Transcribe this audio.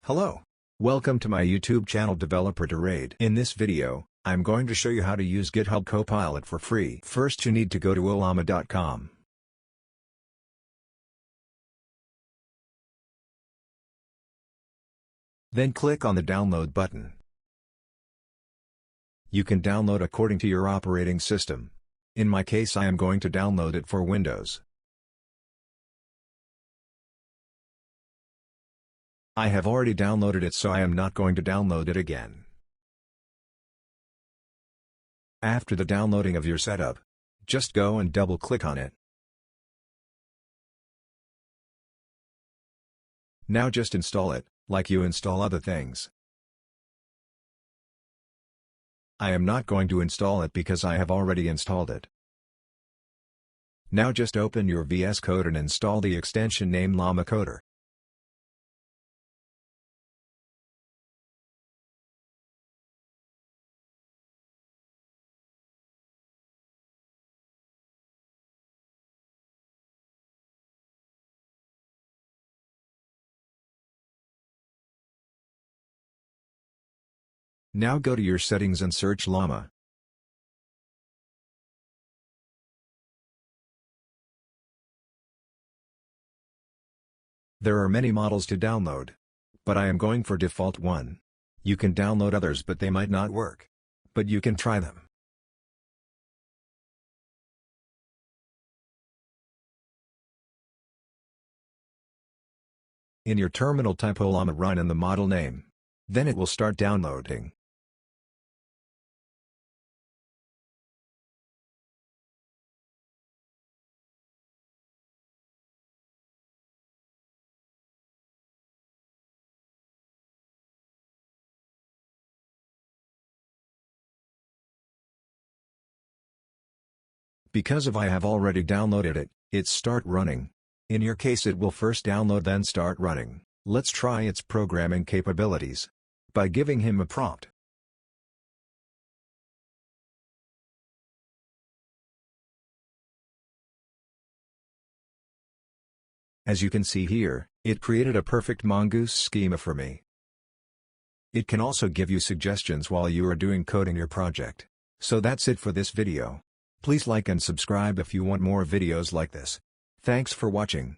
Hello. Welcome to my YouTube channel Developer Duraid. In this video, I'm going to show you how to use GitHub Copilot for free. First you need to go to ollama.com. Then click on the download button. You can download according to your operating system. In my case I am going to download it for Windows. I have already downloaded it, so I am not going to download it again. After the downloading of your setup, just go and double-click on it. Now just install it, like you install other things. I am not going to install it because I have already installed it. Now just open your VS Code and install the extension named Llama Coder. Now go to your settings and search Llama. There are many models to download, but I am going for default one. You can download others but they might not work. But you can try them. In your terminal type Ollama run and the model name. Then it will start downloading. Because I have already downloaded it, it's start running. In your case it will first download then start running. Let's try its programming capabilities. By giving him a prompt. As you can see here, it created a perfect mongoose schema for me. It can also give you suggestions while you are doing code in your project. So that's it for this video. Please like and subscribe if you want more videos like this. Thanks for watching.